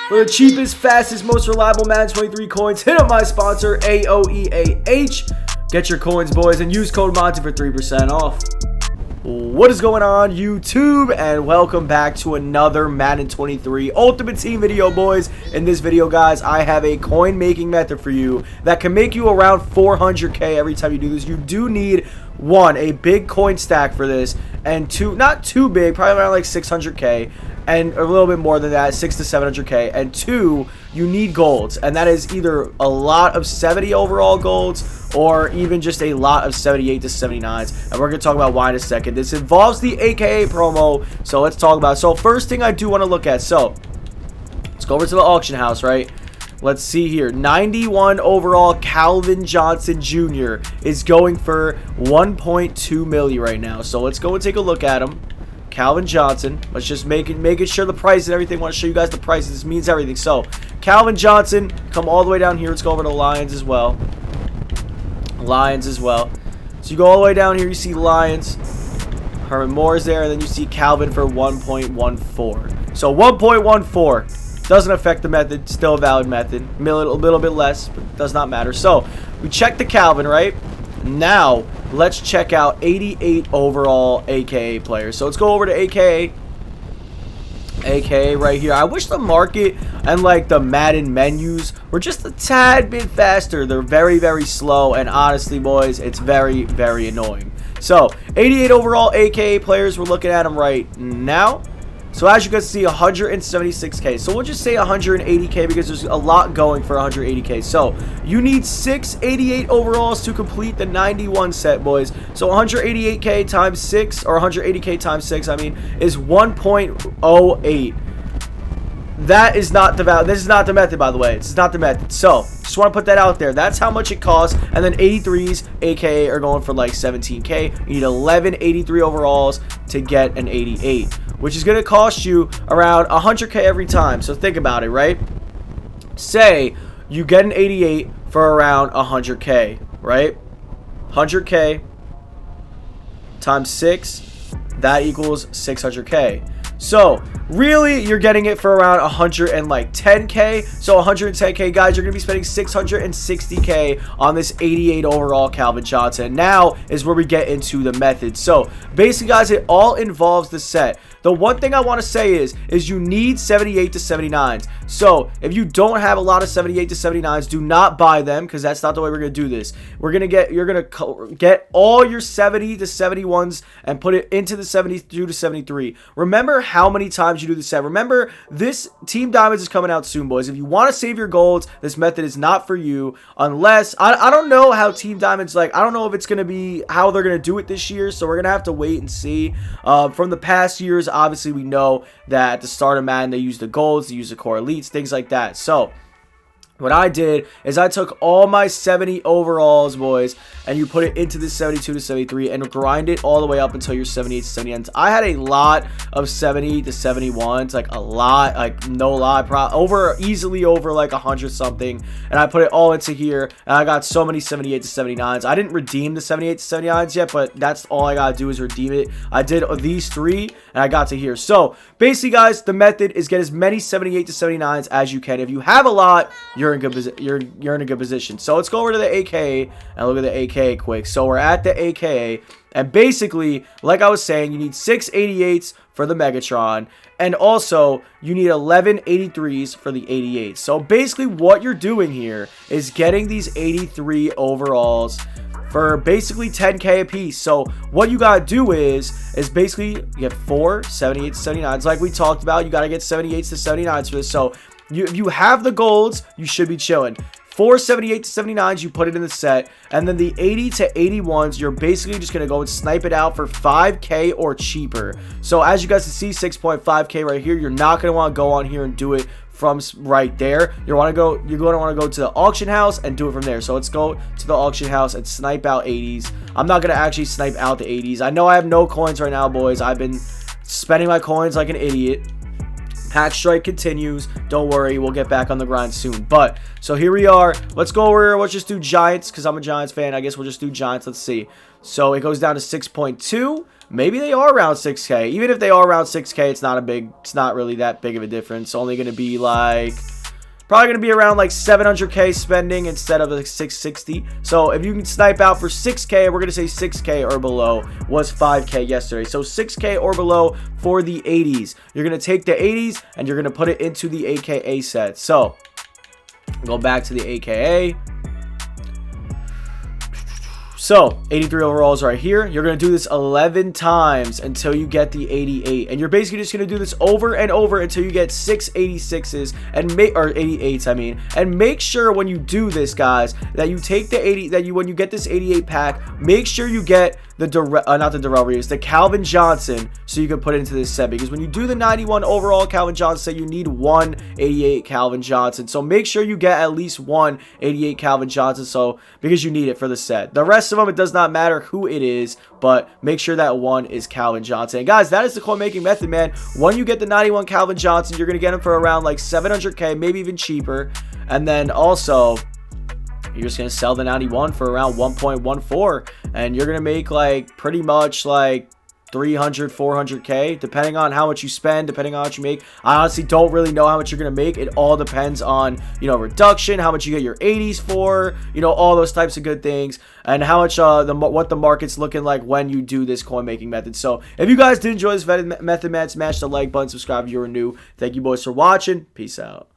For the cheapest, fastest, most reliable Madden 23 coins, hit up my sponsor, AOEAH. Get your coins, boys, and use code Monty for 3% off. What is going on, YouTube, and welcome back to another Madden 23 Ultimate Team video, boys. In this video, guys, I have a coin making method for you that can make you around 400k every time you do this. You do need, one, a big coin stack for this, and two, not too big, probably around like 600k, and a little bit more than that, 600 to 700k, and two, you need golds, and that is either a lot of 70 overall golds or even just a lot of 78 to 79s, and we're going to talk about why in a second. This involves the AKA promo, so let's talk about it. So first thing I do want to look at, so let's go over to the auction house, right? Let's see here. 91 overall Calvin Johnson Jr. is going for 1.2 million right now, so let's go and take a look at him. Calvin Johnson. Let's just making sure the price and everything. I want to show you guys the prices. This means everything. So, Calvin Johnson, come all the way down here. Let's go over to Lions as well. Lions as well. So, you go all the way down here. You see Lions. Herman Moore is there. And then you see Calvin for 1.14. So, 1.14. Doesn't affect the method. Still a valid method. A little bit less, but does not matter. So, we check the Calvin, right? Now, let's check out 88 overall AKA players. So let's go over to AKA right here. I wish the market and like the Madden menus were just a tad bit faster. They're very, very slow, and honestly, boys, it's very, very annoying. So 88 overall AKA players, we're looking at them right now. So as you can see, 176k. So we'll just say 180k because there's a lot going for 180k. So you need 688 overalls to complete the 91 set, boys. So 188k times 6, or 180k times 6, I mean, is 1.08. That is not the value. This is not the method, by the way. This is not the method. So just want to put that out there. That's how much it costs. And then 83s, aka, are going for like 17k. You need 11 83 overalls to get an 88, which is going to cost you around 100k every time. So think about it, right? Say you get an 88 for around 100k, right? 100k times 6, that equals 600k. So really, you're getting it for around 110k. So 110k, guys, you're going to be spending 660k on this 88 overall Calvin Johnson. Now is where we get into the method. So basically, guys, it all involves the set. The one thing I want to say is you need 78 to 79s. So if you don't have a lot of 78 to 79s, do not buy them, because that's not the way we're going to do this. You're going to get all your 70 to 71s and put it into the 72 to 73. Remember how many times you do the set. Remember, this Team Diamonds is coming out soon, boys. If you want to save your golds, this method is not for you, unless I don't know how Team Diamonds, like, I don't know if it's going to be how they're going to do it this year, so we're going to have to wait and see. From the past years, obviously we know that at the start of Madden, they use the golds, they use the core elites, things like that. So what I did is I took all my 70 overalls, boys, and you put it into the 72 to 73 and grind it all the way up until your 78 to 79. I had a lot of 70 to 71s, like a lot, like no lie, easily over like 100 something, and I put it all into here, and I got so many 78 to 79s. I didn't redeem the 78 to 79s yet, but that's all I gotta do is redeem it. I did these three, and I got to here. So basically, guys, the method is get as many 78 to 79s as you can. If you have a lot, you're in a good position. So let's go over to the AKA and look at the AKA quick. So we're at the AKA, and basically, like I was saying, you need 6 88s for the Megatron, and also you need 11 83s for the 88. So basically, what you're doing here is getting these 83 overalls for basically 10k a piece. So what you gotta do is basically you get 4 78 to 79s, like we talked about. You gotta get 78s to 79s for this. So if you have the golds, you should be chilling. 4 78 to 79s, you put it in the set, and then the 80 to 81s, you're basically just going to go and snipe it out for 5k or cheaper. So as you guys can see, 6.5k right here. You're not going to want to go on here and do it from right there. You're going to want to go to the auction house and do it from there. So let's go to the auction house and snipe out 80s. I'm not going to actually snipe out the 80s. I know I have no coins right now, boys. I've been spending my coins like an idiot. Hack strike continues. Don't worry, we'll get back on the grind soon. But so here we are. Let's go over. Let's just do Giants because I'm a Giants fan. I guess we'll just do Giants. Let's see. So it goes down to 6.2. Maybe they are around 6K. Even if they are around 6K, it's not really that big of a difference. Only going to be like probably going to be around like 700K spending instead of like 660. So if you can snipe out for 6K, we're going to say 6K or below was 5K yesterday. So 6K or below for the 80s. You're going to take the 80s and you're going to put it into the AKA set. So go back to the AKA. So, 83 overalls right here. You're going to do this 11 times until you get the 88. And you're basically just going to do this over and over until you get 6 86s and or 88s, I mean. And make sure when you do this, guys, that you take the when you get this 88 pack, make sure you get the Calvin Johnson so you can put it into this set, because when you do the 91 overall Calvin Johnson, you need one 88 Calvin Johnson. So make sure you get at least one 88 Calvin Johnson because you need it for the set. The rest of them, it does not matter who it is, but make sure that one is Calvin Johnson. And guys, that is the coin making method, man. When you get the 91 Calvin Johnson, you're going to get him for around like 700K, maybe even cheaper. And then also, you're just going to sell the 91 for around 1.14, and you're going to make like pretty much like 300, 400K, depending on how much you spend, depending on how much you make. I honestly don't really know how much you're going to make. It all depends on, reduction, how much you get your 80s for, all those types of good things, and how much, what the market's looking like when you do this coin making method. So if you guys did enjoy this method, man, smash the like button, subscribe if you're new. Thank you boys for watching. Peace out.